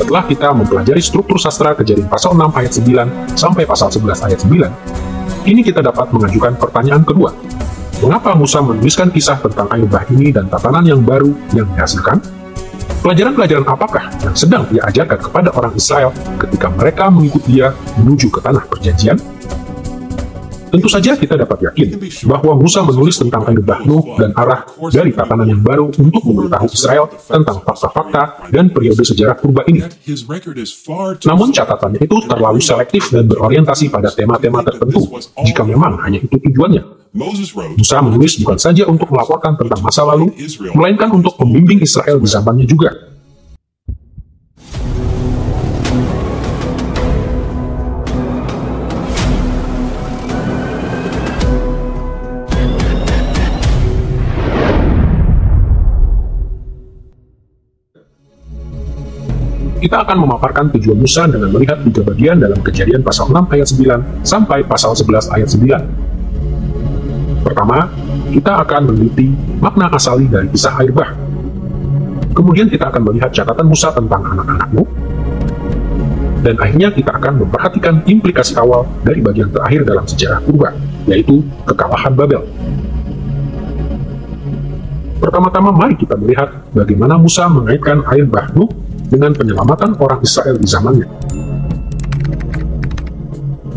Setelah kita mempelajari struktur sastra Kejadian pasal 6 ayat 9 sampai pasal 11 ayat 9, kini kita dapat mengajukan pertanyaan kedua. Mengapa Musa menuliskan kisah tentang air bah ini dan tatanan yang baru yang dihasilkan? Pelajaran-pelajaran apakah yang sedang ia ajarkan kepada orang Israel ketika mereka mengikuti dia menuju ke tanah perjanjian? Tentu saja kita dapat yakin bahwa Musa menulis tentang air bah Nuh dan arah dari tatanan yang baru untuk memberitahu Israel tentang fakta-fakta dan periode sejarah purba ini. Namun catatannya itu terlalu selektif dan berorientasi pada tema-tema tertentu, jika memang hanya itu tujuannya. Musa menulis bukan saja untuk melaporkan tentang masa lalu, melainkan untuk membimbing Israel di zamannya juga. Kita akan memaparkan tujuan Musa dengan melihat 3 bagian dalam Kejadian pasal 6 ayat 9 sampai pasal 11 ayat 9. Pertama, kita akan meneliti makna asali dari kisah air bah. Kemudian kita akan melihat catatan Musa tentang anak-anak Nuh. Dan akhirnya kita akan memperhatikan implikasi awal dari bagian terakhir dalam sejarah purba, yaitu kekalahan Babel. Pertama-tama mari kita melihat bagaimana Musa mengaitkan air bah Nuh dengan penyelamatan orang Israel di zamannya.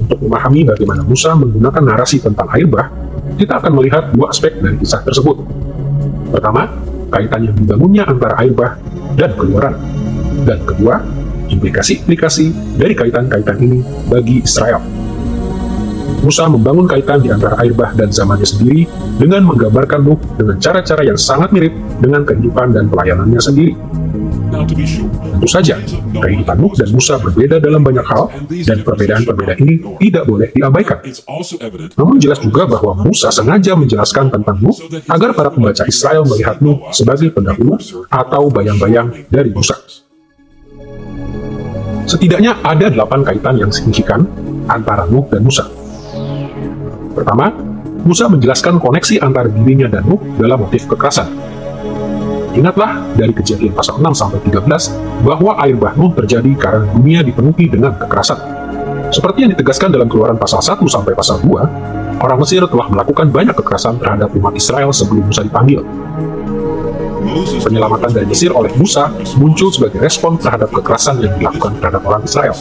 Untuk memahami bagaimana Musa menggunakan narasi tentang air bah, kita akan melihat 2 aspek dari kisah tersebut. Pertama, kaitan yang dibangunnya antara air bah dan Keluaran. Dan kedua, implikasi-implikasi dari kaitan-kaitan ini bagi Israel. Musa membangun kaitan di antara air bah dan zamannya sendiri dengan menggambarkan Nuh dengan cara-cara yang sangat mirip dengan kehidupan dan pelayanannya sendiri. Tentu saja, kehidupan Nuh dan Musa berbeda dalam banyak hal, dan perbedaan-perbedaan ini tidak boleh diabaikan. Namun jelas juga bahwa Musa sengaja menjelaskan tentang Nuh agar para pembaca Israel melihat Nuh sebagai pendahulu atau bayang-bayang dari Musa. Setidaknya ada 8 kaitan yang signifikan antara Nuh dan Musa. Pertama, Musa menjelaskan koneksi antara dirinya dan Nuh dalam motif kekerasan. Ingatlah dari Kejadian pasal 6 sampai 13 bahwa air bah Nuh terjadi karena dunia dipenuhi dengan kekerasan. Seperti yang ditegaskan dalam Keluaran pasal 1 sampai pasal 2, orang Mesir telah melakukan banyak kekerasan terhadap umat Israel sebelum Musa dipanggil. Penyelamatan dari Mesir oleh Musa muncul sebagai respon terhadap kekerasan yang dilakukan terhadap orang Israel.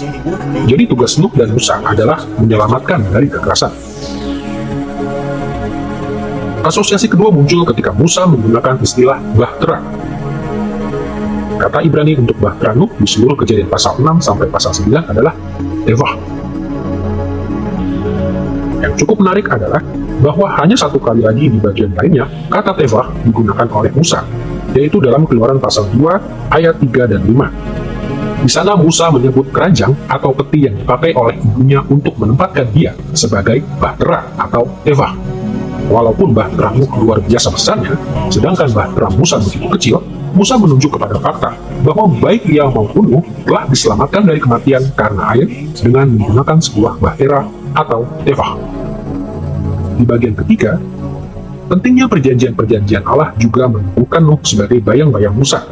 Jadi tugas Nuh dan Musa adalah menyelamatkan dari kekerasan. Asosiasi kedua muncul ketika Musa menggunakan istilah bahtera. Kata Ibrani untuk bahtera Nuh di seluruh Kejadian pasal 6 sampai pasal 9 adalah tevah. Yang cukup menarik adalah bahwa hanya 1 kali lagi di bagian lainnya kata tevah digunakan oleh Musa, yaitu dalam Keluaran pasal 2 ayat 3 dan 5. Di sana Musa menyebut keranjang atau peti yang dipakai oleh ibunya untuk menempatkan dia sebagai bahtera atau tevah. Walaupun bahtera Nuh luar biasa besarnya, sedangkan bahtera Musa begitu kecil, Musa menunjuk kepada fakta bahwa baik ia maupun Nuh telah diselamatkan dari kematian karena air dengan menggunakan sebuah bahtera atau tevah. Di bagian ketiga, pentingnya perjanjian-perjanjian Allah juga menunjukkan Nuh sebagai bayang-bayang Musa.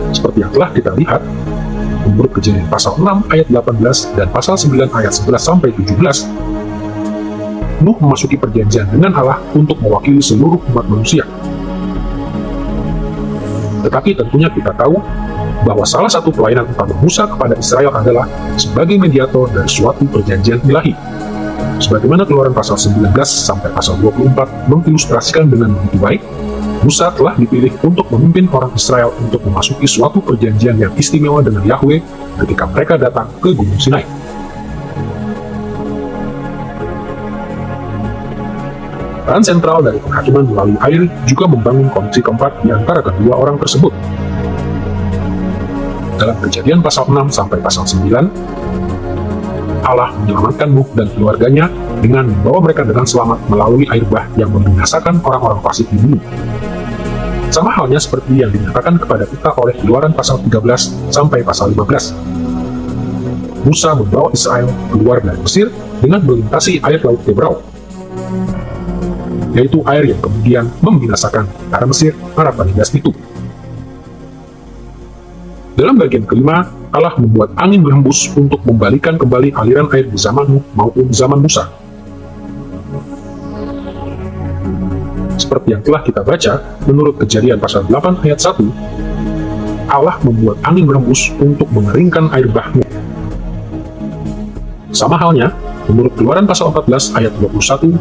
Seperti yang telah kita lihat, menurut Kejadian pasal 6 ayat 18 dan pasal 9 ayat 11 sampai 17, Nuh memasuki perjanjian dengan Allah untuk mewakili seluruh umat manusia. Tetapi tentunya kita tahu bahwa salah satu pelayanan utama Musa kepada Israel adalah sebagai mediator dari suatu perjanjian ilahi. Sebagaimana Keluaran pasal 19 sampai pasal 24 mengilustrasikan dengan begitu baik, Musa telah dipilih untuk memimpin orang Israel untuk memasuki suatu perjanjian yang istimewa dengan Yahweh ketika mereka datang ke Gunung Sinai. Peran sentral dari penghakiman melalui air juga membangun koneksi keempat di antara kedua orang tersebut. Dalam Kejadian pasal 6 sampai pasal 9, Allah menyelamatkan Nuh dan keluarganya dengan membawa mereka dengan selamat melalui air bah yang membinasakan orang-orang fasik di bumi. Sama halnya seperti yang dinyatakan kepada kita oleh Keluaran pasal 13 sampai pasal 15. Musa membawa Israel keluar dari Mesir dengan melintasi air Laut Tebrau, yaitu air yang kemudian membinasakan tentara Mesir para penindas itu. Dalam bagian kelima, Allah membuat angin berhembus untuk membalikan kembali aliran air di zaman Nuh maupun zaman Musa. Seperti yang telah kita baca, menurut Kejadian pasal 8 ayat 1, Allah membuat angin berhembus untuk mengeringkan air bah Nuh. Sama halnya, menurut Keluaran pasal 14 ayat 21,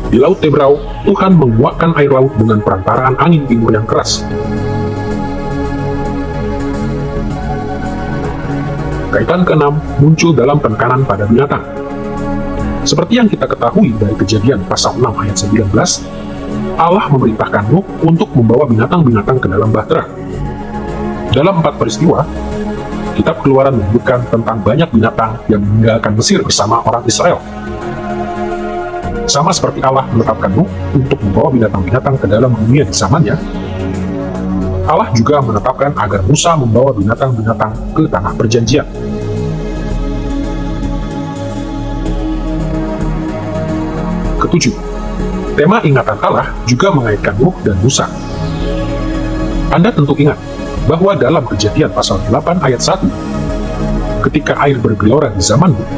di Laut Tebrau, Tuhan menguakkan air laut dengan perantaraan angin timur yang keras. Kaitan keenam muncul dalam penekanan pada binatang. Seperti yang kita ketahui dari Kejadian pasal 6 ayat 19, Allah memerintahkan Nuh untuk membawa binatang-binatang ke dalam bahtera. Dalam 4 peristiwa, Kitab Keluaran menyebutkan tentang banyak binatang yang meninggalkan Mesir bersama orang Israel. Sama seperti Allah menetapkan Nuh untuk membawa binatang-binatang ke dalam dunia di zamannya, Allah juga menetapkan agar Musa membawa binatang-binatang ke tanah perjanjian. Ketujuh, tema ingatan Allah juga mengaitkan Nuh dan Musa. Anda tentu ingat bahwa dalam Kejadian pasal 8 ayat 1, ketika air bergelora di zaman Nuh,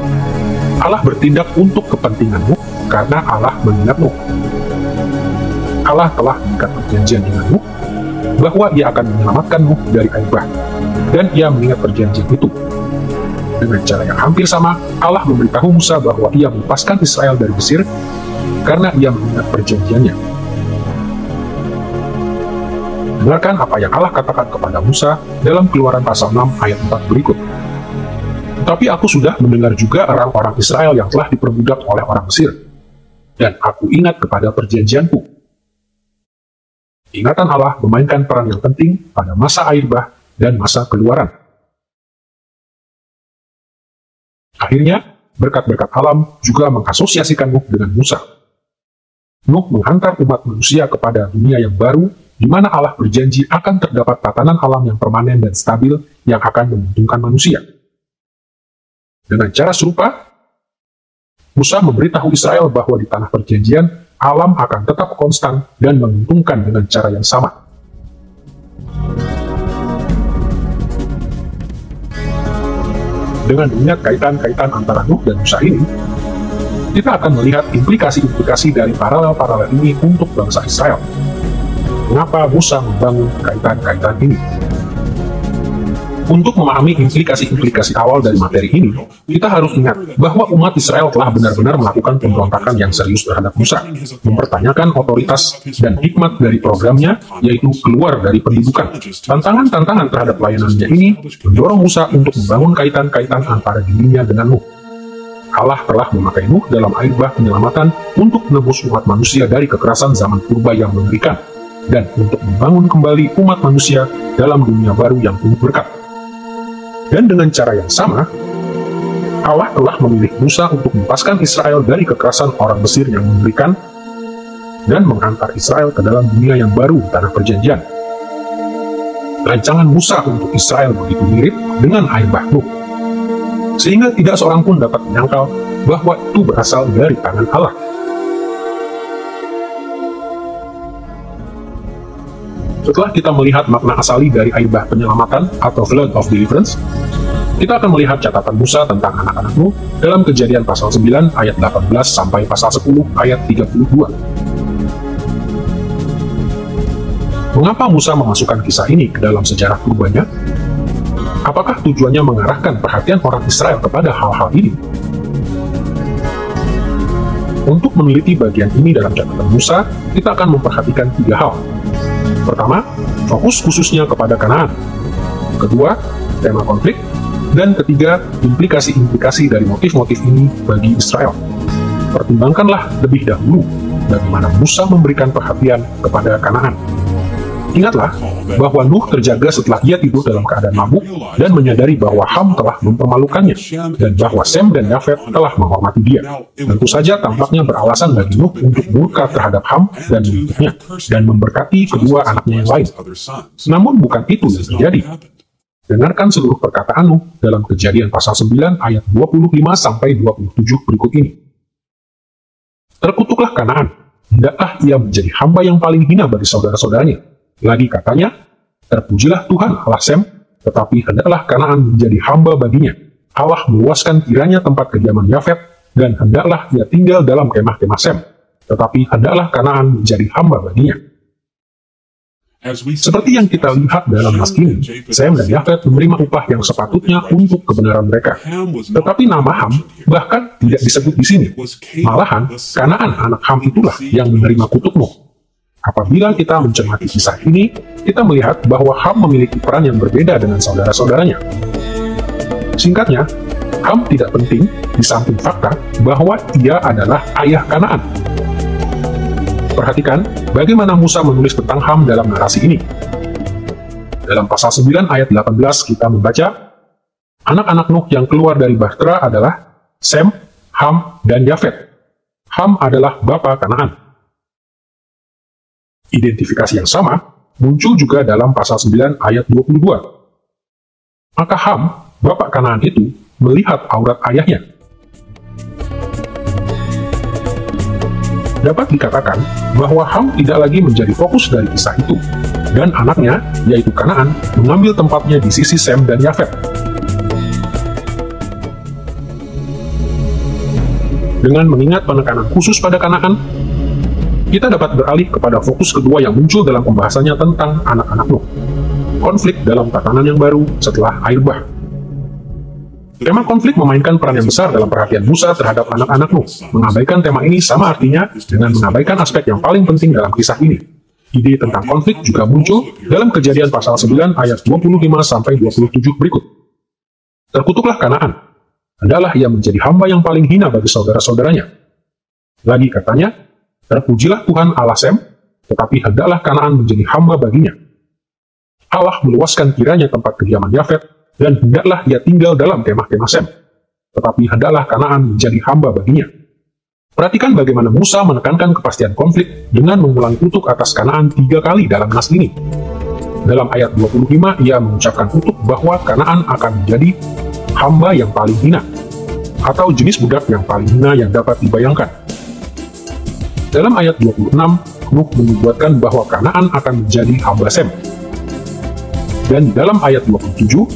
Allah bertindak untuk kepentingan Nuh karena Allah mengingat Nuh. Allah telah mengikat perjanjian dengan Nuh bahwa ia akan menyelamatkan Nuh dari air bah, dan ia mengingat perjanjian itu. Dengan cara yang hampir sama, Allah memberitahu Musa bahwa ia melepaskan Israel dari Mesir karena ia mengingat perjanjiannya. Dengarkan apa yang Allah katakan kepada Musa dalam Keluaran pasal 6 ayat 4 berikut. Tapi aku sudah mendengar juga orang-orang Israel yang telah diperbudak oleh orang Mesir, dan aku ingat kepada perjanjianku. Ingatan Allah memainkan peran yang penting pada masa air bah dan masa keluaran. Akhirnya, berkat-berkat alam juga mengasosiasikan Nuh dengan Musa. Nuh menghantar umat manusia kepada dunia yang baru, di mana Allah berjanji akan terdapat tatanan alam yang permanen dan stabil yang akan menguntungkan manusia. Dengan cara serupa, Musa memberitahu Israel bahwa di tanah perjanjian, alam akan tetap konstan dan menguntungkan dengan cara yang sama. Dengan mengingat kaitan-kaitan antara Nuh dan Musa ini, kita akan melihat implikasi-implikasi dari paralel-paralel ini untuk bangsa Israel. Mengapa Musa membangun kaitan-kaitan ini? Untuk memahami implikasi-implikasi awal dari materi ini, kita harus ingat bahwa umat Israel telah benar-benar melakukan pemberontakan yang serius terhadap Musa, mempertanyakan otoritas dan hikmat dari programnya, yaitu keluar dari pendudukan. Tantangan-tantangan terhadap pelayanannya ini mendorong Musa untuk membangun kaitan-kaitan antara dirinya dengan Nuh. Allah telah memakai Nuh dalam air bah penyelamatan untuk menebus umat manusia dari kekerasan zaman purba yang mengerikan, dan untuk membangun kembali umat manusia dalam dunia baru yang penuh berkat. Dan dengan cara yang sama, Allah telah memilih Musa untuk melepaskan Israel dari kekerasan orang Mesir yang mengerikan dan menghantar Israel ke dalam dunia yang baru di tanah perjanjian. Rancangan Musa untuk Israel begitu mirip dengan air bah Nuh, sehingga tidak seorang pun dapat menyangkal bahwa itu berasal dari tangan Allah. Setelah kita melihat makna asali dari air bah penyelamatan atau Flood of Deliverance, kita akan melihat catatan Musa tentang anak-anak Nuh dalam Kejadian pasal 9 ayat 18 sampai pasal 10 ayat 32. Mengapa Musa memasukkan kisah ini ke dalam sejarah purbanya? Apakah tujuannya mengarahkan perhatian orang Israel kepada hal-hal ini? Untuk meneliti bagian ini dalam catatan Musa, kita akan memperhatikan 3 hal. Pertama, fokus khususnya kepada Kanaan. Kedua, tema konflik. Dan ketiga, implikasi-implikasi dari motif-motif ini bagi Israel. Pertimbangkanlah lebih dahulu bagaimana Musa memberikan perhatian kepada Kanaan. Ingatlah bahwa Nuh terjaga setelah ia tidur dalam keadaan mabuk dan menyadari bahwa Ham telah mempermalukannya, dan bahwa Sem dan Yafet telah menghormati dia. Tentu saja tampaknya beralasan bagi Nuh untuk murka terhadap Ham dan mengutuknya, dan memberkati kedua anaknya yang lain. Namun bukan itu yang terjadi. Dengarkan seluruh perkataan Nuh dalam Kejadian pasal 9 ayat 25-27 berikut ini. Terkutuklah Kanaan, hendaklah ia menjadi hamba yang paling hina bagi saudara-saudaranya. Lagi katanya, Terpujilah Tuhan Allah Sem, tetapi hendaklah Kanaan menjadi hamba baginya. Allah meluaskan kiranya tempat kediaman Yafet, dan hendaklah ia tinggal dalam kemah-kemah Sem, tetapi hendaklah Kanaan menjadi hamba baginya. Seperti yang kita lihat dalam nas ini, Sem dan Yafet menerima upah yang sepatutnya untuk kebenaran mereka. Tetapi nama Ham bahkan tidak disebut di sini. Malahan, Kanaan anak Ham itulah yang menerima kutuk Nuh. Apabila kita mencermati kisah ini, kita melihat bahwa Ham memiliki peran yang berbeda dengan saudara-saudaranya. Singkatnya, Ham tidak penting di samping fakta bahwa ia adalah ayah Kanaan. Perhatikan bagaimana Musa menulis tentang Ham dalam narasi ini. Dalam pasal 9 ayat 18 kita membaca, anak-anak Nuh yang keluar dari Bahtera adalah Sem, Ham, dan Yafet. Ham adalah bapa Kanaan. Identifikasi yang sama muncul juga dalam pasal 9 ayat 22. Maka Ham, bapa Kanaan itu, melihat aurat ayahnya. Dapat dikatakan bahwa Ham tidak lagi menjadi fokus dari kisah itu, dan anaknya, yaitu Kanaan, mengambil tempatnya di sisi Sem dan Yafet. Dengan mengingat penekanan khusus pada Kanaan, kita dapat beralih kepada fokus kedua yang muncul dalam pembahasannya tentang anak-anak Nuh. Konflik dalam tatanan yang baru setelah air bah. Tema konflik memainkan peran yang besar dalam perhatian Musa terhadap anak-anak Nuh. Mengabaikan tema ini sama artinya dengan mengabaikan aspek yang paling penting dalam kisah ini. Ide tentang konflik juga muncul dalam Kejadian pasal 9 ayat 25-27 berikut. Terkutuklah Kanaan. Hendaklah ia menjadi hamba yang paling hina bagi saudara-saudaranya. Lagi katanya, terpujilah Tuhan Allah Sem, tetapi hendaklah Kanaan menjadi hamba baginya. Allah meluaskan kiranya tempat kediaman Yafet, dan hendaklah ia tinggal dalam kemah-kemah Sem, tetapi hendaklah Kanaan menjadi hamba baginya. Perhatikan bagaimana Musa menekankan kepastian konflik dengan mengulangi kutuk atas Kanaan 3 kali dalam nas ini. Dalam ayat 25, ia mengucapkan kutuk bahwa Kanaan akan menjadi hamba yang paling hina, atau jenis budak yang paling hina yang dapat dibayangkan. Dalam ayat 26, Nuh menubuatkan bahwa Kanaan akan menjadi hamba Sem. Dan di dalam ayat 27,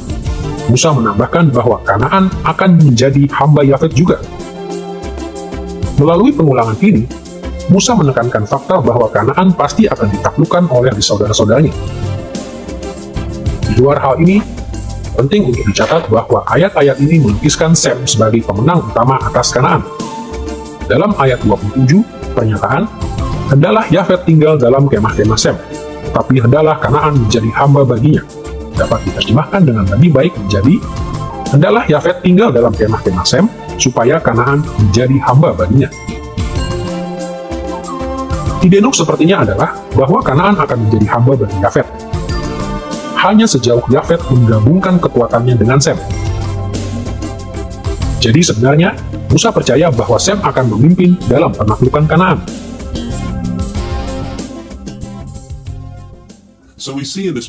Musa menambahkan bahwa Kanaan akan menjadi hamba Yafet juga. Melalui pengulangan ini, Musa menekankan fakta bahwa Kanaan pasti akan ditaklukkan oleh saudara-saudaranya. Di luar hal ini, penting untuk dicatat bahwa ayat-ayat ini melukiskan Sem sebagai pemenang utama atas Kanaan. Dalam ayat 27, pernyataan, hendaklah Yafet tinggal dalam kemah-kemah Sem, tapi hendaklah Kanaan menjadi hamba baginya, dapat diterjemahkan dengan lebih baik menjadi, hendaklah Yafet tinggal dalam kemah-kemah Sem, supaya Kanaan menjadi hamba baginya. Ide Nuh sepertinya adalah bahwa Kanaan akan menjadi hamba bagi Yafet. Hanya sejauh Yafet menggabungkan kekuatannya dengan Sem. Jadi sebenarnya, Musa percaya bahwa Sem akan memimpin dalam penaklukan Kanaan.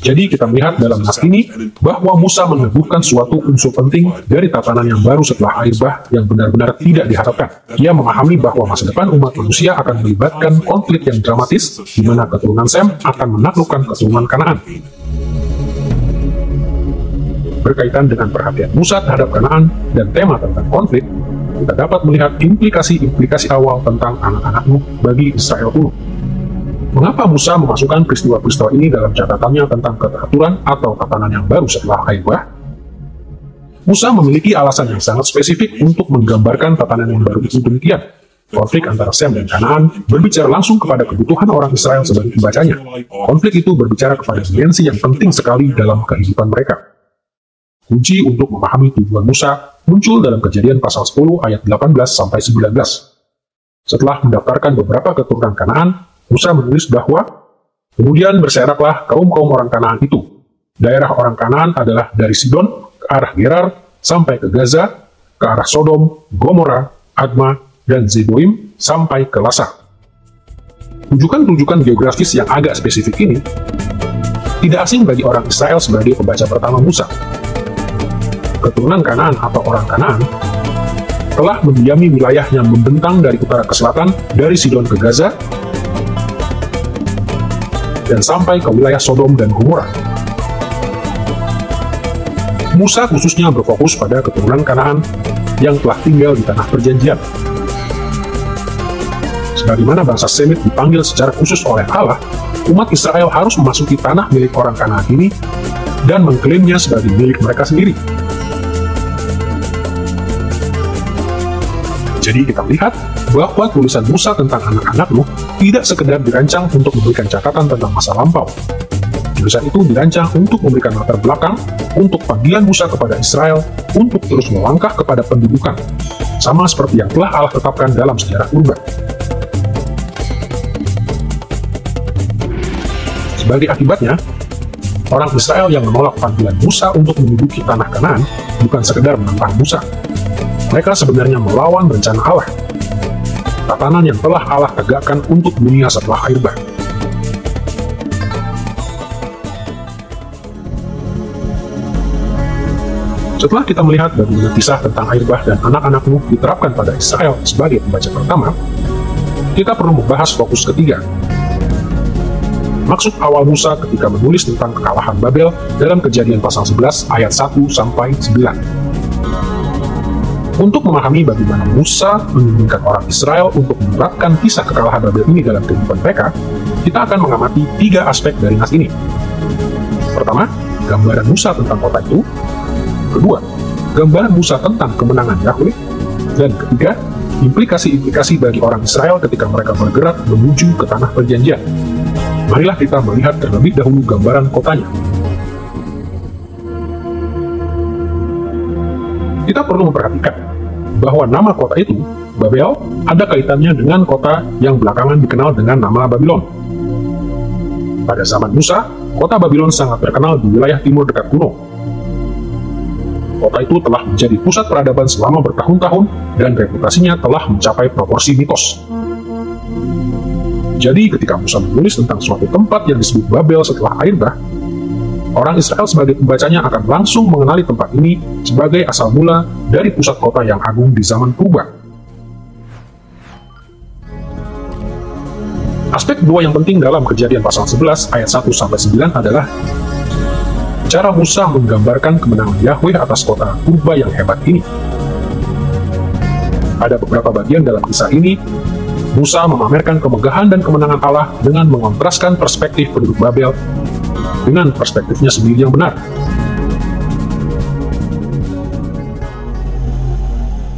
Jadi kita melihat dalam nas ini bahwa Musa meneguhkan suatu unsur penting dari tatanan yang baru setelah air bah yang benar-benar tidak diharapkan. Ia memahami bahwa masa depan umat manusia akan melibatkan konflik yang dramatis, di mana keturunan Sem akan menaklukkan keturunan Kanaan. Berkaitan dengan perhatian Musa terhadap Kanaan dan tema tentang konflik, kita dapat melihat implikasi-implikasi awal tentang anak-anak Nuh bagi Israel kuno. Mengapa Musa memasukkan peristiwa-peristiwa ini dalam catatannya tentang keteraturan atau tatanan yang baru setelah air bah? Musa memiliki alasan yang sangat spesifik untuk menggambarkan tatanan yang baru itu demikian. Konflik antara Sem dan Kanaan berbicara langsung kepada kebutuhan orang Israel sebagai pembacanya. Konflik itu berbicara kepada dimensi yang penting sekali dalam kehidupan mereka. Kunci untuk memahami tujuan Musa muncul dalam Kejadian pasal 10 ayat 18-19. Setelah mendaftarkan beberapa keturunan Kanaan, Musa menulis bahwa, kemudian berseraklah kaum-kaum orang Kanaan itu. Daerah orang Kanaan adalah dari Sidon ke arah Gerar, sampai ke Gaza, ke arah Sodom, Gomora, Adma, dan Zeboim, sampai ke Lasa. Rujukan-rujukan geografis yang agak spesifik ini tidak asing bagi orang Israel sebagai pembaca pertama Musa. Keturunan Kanaan atau orang Kanaan telah mendiami wilayah yang membentang dari utara ke selatan, dari Sidon ke Gaza, dan sampai ke wilayah Sodom dan Gomora. Musa khususnya berfokus pada keturunan Kanaan yang telah tinggal di tanah perjanjian. Sebagaimana bangsa Semit dipanggil secara khusus oleh Allah, umat Israel harus memasuki tanah milik orang Kanaan ini dan mengklaimnya sebagai milik mereka sendiri. Jadi kita melihat bahwa tulisan Musa tentang anak-anak Nuh tidak sekedar dirancang untuk memberikan catatan tentang masa lampau. Tulisan itu dirancang untuk memberikan latar belakang untuk panggilan Musa kepada Israel untuk terus melangkah kepada pendudukan, sama seperti yang telah Allah tetapkan dalam sejarah purba. Sebagai akibatnya, orang Israel yang menolak panggilan Musa untuk menduduki tanah Kanaan bukan sekedar menentang Musa. Mereka sebenarnya melawan rencana Allah, tatanan yang telah Allah tegakkan untuk dunia setelah air bah. Setelah kita melihat bagaimana kisah tentang air bah dan anak-anak Nuh diterapkan pada Israel sebagai pembaca pertama, kita perlu membahas fokus ketiga. Maksud awal Musa ketika menulis tentang kekalahan Babel dalam Kejadian pasal 11 ayat 1-9. Untuk memahami bagaimana Musa menginginkan orang Israel untuk menerapkan kisah kekalahan Babel ini dalam kehidupan mereka, kita akan mengamati 3 aspek dari nas ini. Pertama, gambaran Musa tentang kota itu. Kedua, gambaran Musa tentang kemenangan Yahweh. Dan ketiga, implikasi-implikasi bagi orang Israel ketika mereka bergerak menuju ke tanah perjanjian. Marilah kita melihat terlebih dahulu gambaran kotanya. Kita perlu memperhatikan bahwa nama kota itu, Babel, ada kaitannya dengan kota yang belakangan dikenal dengan nama Babylon. Pada zaman Musa, kota Babylon sangat terkenal di wilayah timur dekat kuno. Kota itu telah menjadi pusat peradaban selama bertahun-tahun dan reputasinya telah mencapai proporsi mitos. Jadi ketika Musa menulis tentang suatu tempat yang disebut Babel setelah air bah, orang Israel sebagai pembacanya akan langsung mengenali tempat ini sebagai asal mula dari pusat kota yang agung di zaman purba. Aspek kedua yang penting dalam Kejadian pasal 11 ayat 1-9 adalah cara Musa menggambarkan kemenangan Yahweh atas kota purba yang hebat ini. Pada beberapa bagian dalam kisah ini, Musa memamerkan kemegahan dan kemenangan Allah dengan mengontraskan perspektif penduduk Babel dengan perspektifnya sendiri yang benar.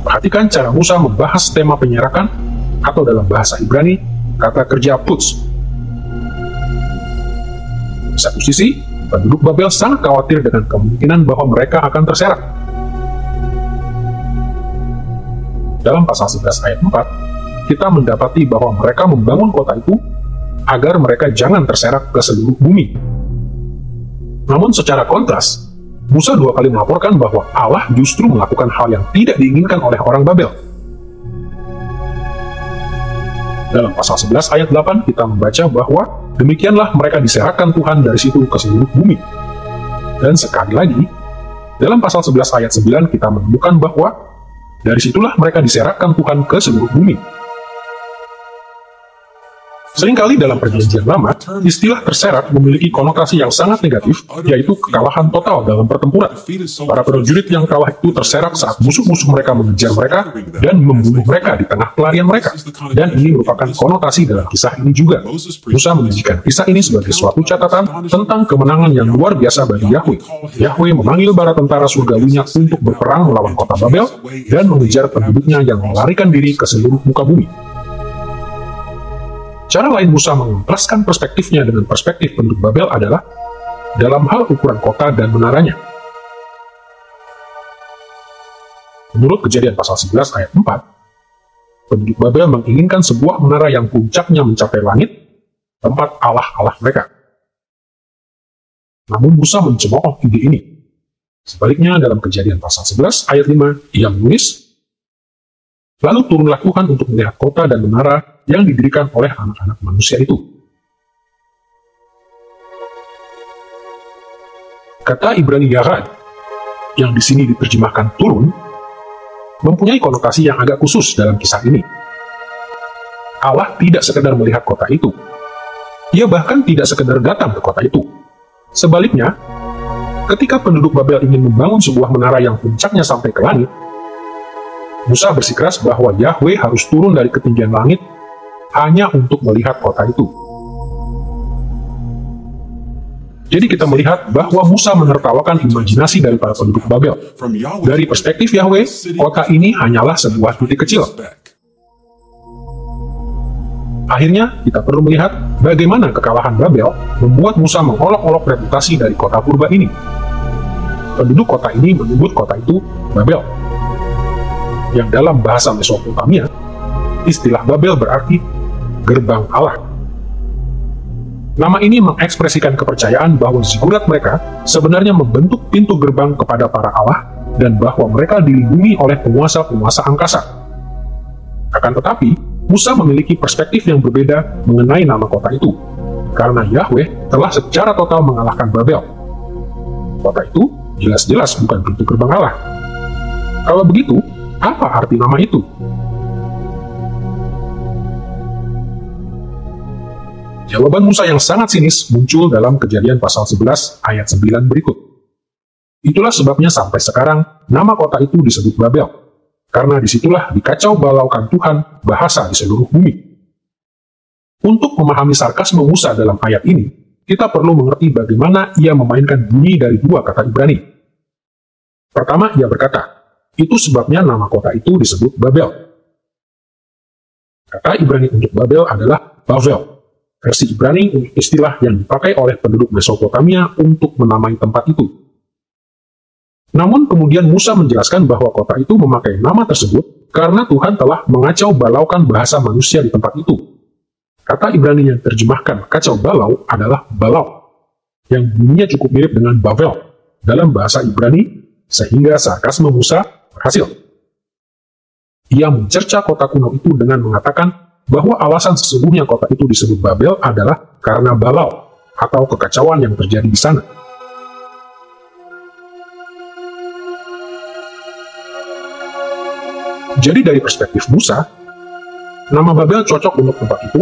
Perhatikan cara Musa membahas tema penyerakan, atau dalam bahasa Ibrani, kata kerja putz. Di satu sisi, penduduk Babel sangat khawatir dengan kemungkinan bahwa mereka akan terserak. Dalam pasal 11 ayat 4, kita mendapati bahwa mereka membangun kota itu agar mereka jangan terserak ke seluruh bumi. Namun secara kontras, Musa 2 kali melaporkan bahwa Allah justru melakukan hal yang tidak diinginkan oleh orang Babel. Dalam pasal 11 ayat 8 kita membaca bahwa demikianlah mereka diserahkan Tuhan dari situ ke seluruh bumi. Dan sekali lagi, dalam pasal 11 ayat 9 kita menemukan bahwa dari situlah mereka diserahkan Tuhan ke seluruh bumi. Seringkali dalam perjanjian lama, istilah terserak memiliki konotasi yang sangat negatif, yaitu kekalahan total dalam pertempuran. Para prajurit yang kalah itu terserak saat musuh-musuh mereka mengejar mereka dan membunuh mereka di tengah pelarian mereka. Dan ini merupakan konotasi dalam kisah ini juga. Musa menyajikan kisah ini sebagai suatu catatan tentang kemenangan yang luar biasa bagi Yahweh. Yahweh memanggil para tentara surgawinya untuk berperang melawan kota Babel dan mengejar penduduknya yang melarikan diri ke seluruh muka bumi. Cara lain Musa mengontraskan perspektifnya dengan perspektif penduduk Babel adalah dalam hal ukuran kota dan menaranya. Menurut Kejadian pasal 11 ayat 4, penduduk Babel menginginkan sebuah menara yang puncaknya mencapai langit, tempat Allah-Allah mereka. Namun Musa mencemooh ide ini. Sebaliknya dalam Kejadian pasal 11 ayat 5, ia menulis, "Lalu turunlah Tuhan untuk melihat kota dan menara yang didirikan oleh anak-anak manusia itu." Kata Ibrani Yarad, yang di sini diterjemahkan turun, mempunyai konotasi yang agak khusus dalam kisah ini. Allah tidak sekedar melihat kota itu. Ia bahkan tidak sekedar datang ke kota itu. Sebaliknya, Ketika penduduk Babel ingin membangun sebuah menara yang puncaknya sampai ke langit, Musa bersikeras bahwa Yahweh harus turun dari ketinggian langit hanya untuk melihat kota itu. Jadi kita melihat bahwa Musa menertawakan imajinasi dari para penduduk Babel. Dari perspektif Yahweh, kota ini hanyalah sebuah titik kecil. Akhirnya, kita perlu melihat bagaimana kekalahan Babel membuat Musa mengolok-olok reputasi dari kota purba ini. Penduduk kota ini menyebut kota itu Babel, yang dalam bahasa Mesopotamia, istilah Babel berarti gerbang Allah. Nama ini mengekspresikan kepercayaan bahwa zigurat mereka sebenarnya membentuk pintu gerbang kepada para Allah dan bahwa mereka dilindungi oleh penguasa-penguasa angkasa. Akan tetapi, Musa memiliki perspektif yang berbeda mengenai nama kota itu, karena Yahweh telah secara total mengalahkan Babel. Kota itu jelas-jelas bukan pintu gerbang Allah. Kalau begitu, apa arti nama itu? Jawaban Musa yang sangat sinis muncul dalam Kejadian pasal 11 ayat 9 berikut. Itulah sebabnya sampai sekarang nama kota itu disebut Babel, karena disitulah dikacau balaukan Tuhan bahasa di seluruh bumi. Untuk memahami sarkasme Musa dalam ayat ini, kita perlu mengerti bagaimana ia memainkan bunyi dari dua kata Ibrani. Pertama, ia berkata, itu sebabnya nama kota itu disebut Babel. Kata Ibrani untuk Babel adalah Bavel, versi Ibrani untuk istilah yang dipakai oleh penduduk Mesopotamia untuk menamai tempat itu. Namun kemudian Musa menjelaskan bahwa kota itu memakai nama tersebut karena Tuhan telah mengacau balaukan bahasa manusia di tempat itu. Kata Ibrani yang terjemahkan kacau balau adalah balau, yang bunyinya cukup mirip dengan Bavel dalam bahasa Ibrani, sehingga sarkasme Musa berhasil. Ia mencerca kota kuno itu dengan mengatakan bahwa alasan sesungguhnya kota itu disebut Babel adalah karena balau atau kekacauan yang terjadi di sana. Jadi dari perspektif Musa, nama Babel cocok untuk tempat itu,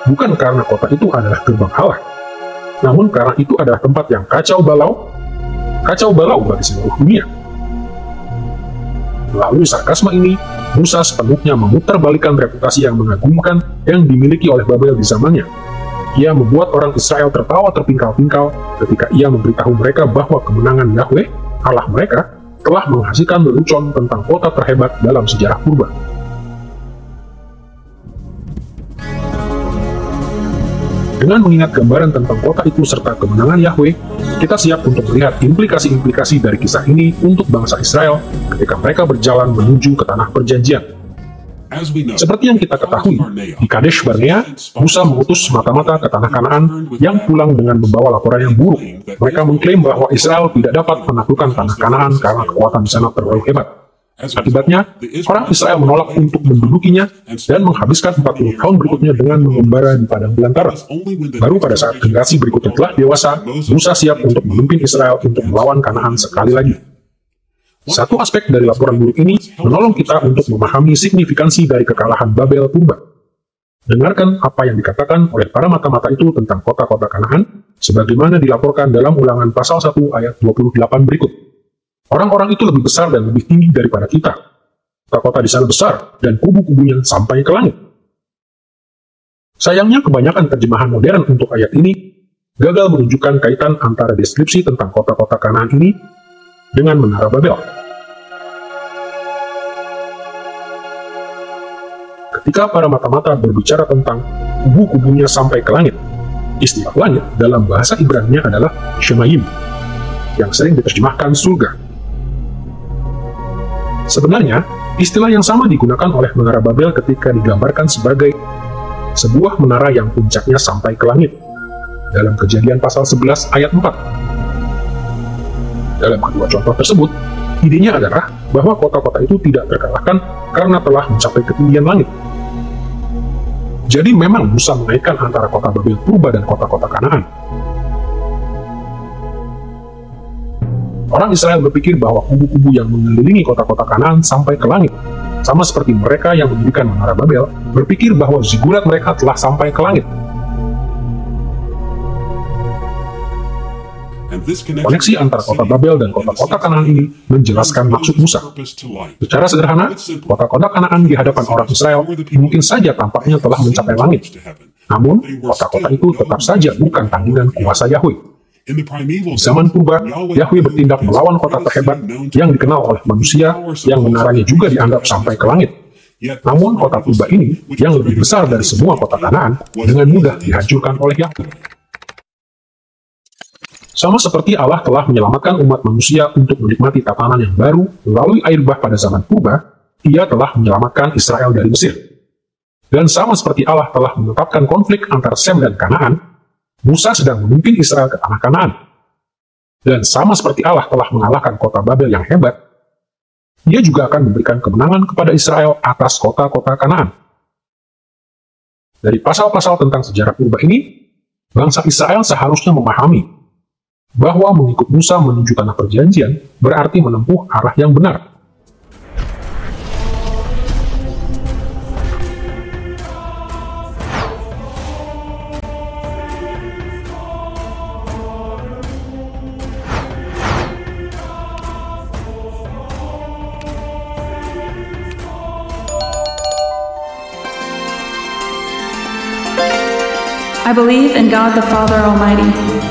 bukan karena kota itu adalah gerbang Allah, namun karena itu adalah tempat yang kacau balau bagi seluruh dunia. Melalui sarkasme ini, Musa sepenuhnya memutarbalikkan reputasi yang mengagumkan yang dimiliki oleh Babel di zamannya. Ia membuat orang Israel tertawa terpingkal-pingkal ketika ia memberitahu mereka bahwa kemenangan Yahweh, Allah mereka, telah menghasilkan lelucon tentang kota terhebat dalam sejarah purba. Dengan mengingat gambaran tentang kota itu serta kemenangan Yahweh, kita siap untuk melihat implikasi-implikasi dari kisah ini untuk bangsa Israel ketika mereka berjalan menuju ke tanah perjanjian. Seperti yang kita ketahui, di Kadesh Barnea, Musa mengutus mata-mata ke tanah Kanaan yang pulang dengan membawa laporan yang buruk. Mereka mengklaim bahwa Israel tidak dapat menaklukkan tanah Kanaan karena kekuatan di sana terlalu hebat. Akibatnya, orang Israel menolak untuk mendudukinya dan menghabiskan 40 tahun berikutnya dengan mengembara di padang belantara. Baru pada saat generasi berikutnya telah dewasa, Musa siap untuk memimpin Israel untuk melawan Kanaan sekali lagi. Satu aspek dari laporan buruk ini menolong kita untuk memahami signifikansi dari kekalahan Babel purba. Dengarkan apa yang dikatakan oleh para mata-mata itu tentang kota-kota Kanaan, sebagaimana dilaporkan dalam Ulangan pasal 1 ayat 28 berikut. Orang-orang itu lebih besar dan lebih tinggi daripada kita. Kota-kota di sana besar, dan kubu-kubunya sampai ke langit. Sayangnya kebanyakan terjemahan modern untuk ayat ini gagal menunjukkan kaitan antara deskripsi tentang kota-kota Kanaan ini dengan menara Babel. Ketika para mata-mata berbicara tentang kubu-kubunya sampai ke langit, istilah langit dalam bahasa Ibrani adalah Shemayim, yang sering diterjemahkan surga. Sebenarnya, istilah yang sama digunakan oleh menara Babel ketika digambarkan sebagai sebuah menara yang puncaknya sampai ke langit, dalam Kejadian pasal 11 ayat 4. Dalam kedua contoh tersebut, idenya adalah bahwa kota-kota itu tidak terkalahkan karena telah mencapai ketinggian langit. Jadi memang Musa mengaitkan antara kota Babel purba dan kota-kota Kanaan. Orang Israel berpikir bahwa kubu-kubu yang mengelilingi kota-kota Kanaan sampai ke langit, sama seperti mereka yang mendirikan menara Babel berpikir bahwa zigurat mereka telah sampai ke langit. Koneksi antara kota Babel dan kota-kota Kanaan ini menjelaskan maksud Musa. Secara sederhana, kota-kota Kanaan di hadapan orang Israel mungkin saja tampaknya telah mencapai langit. Namun, kota-kota itu tetap saja bukan tandingan kuasa Yahweh. Di zaman purba, Yahweh bertindak melawan kota terhebat yang dikenal oleh manusia yang menaranya juga dianggap sampai ke langit. Namun, kota purba ini, yang lebih besar dari semua kota Kanaan, dengan mudah dihancurkan oleh Yahweh. Sama seperti Allah telah menyelamatkan umat manusia untuk menikmati tatanan yang baru melalui air bah pada zaman purba, Ia telah menyelamatkan Israel dari Mesir. Dan sama seperti Allah telah menetapkan konflik antara Sem dan Kanaan, Musa sedang memimpin Israel ke tanah Kanaan. Dan sama seperti Allah telah mengalahkan kota Babel yang hebat, Ia juga akan memberikan kemenangan kepada Israel atas kota-kota Kanaan. Dari pasal-pasal tentang sejarah purba ini, bangsa Israel seharusnya memahami bahwa mengikut Musa menuju tanah perjanjian berarti menempuh arah yang benar. I believe in God the Father Almighty,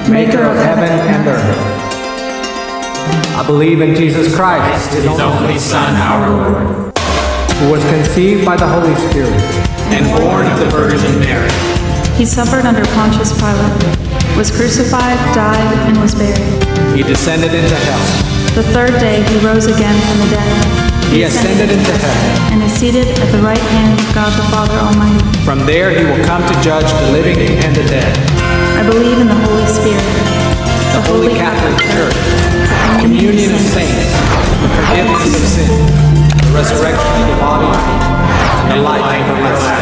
maker of heaven and earth. I believe in Jesus Christ, His only Son, our Lord, who was conceived by the Holy Spirit and born of the Virgin Mary. He suffered under Pontius Pilate, was crucified, died, and was buried. He descended into hell. The third day he rose again from the dead. He ascended into heaven and is seated at the right hand of God the Father Almighty. From there he will come to judge the living and the dead. I believe in the Holy Spirit, the Holy Catholic Church, the communion of saints, the forgiveness of sins, the resurrection of the body, and the life everlasting.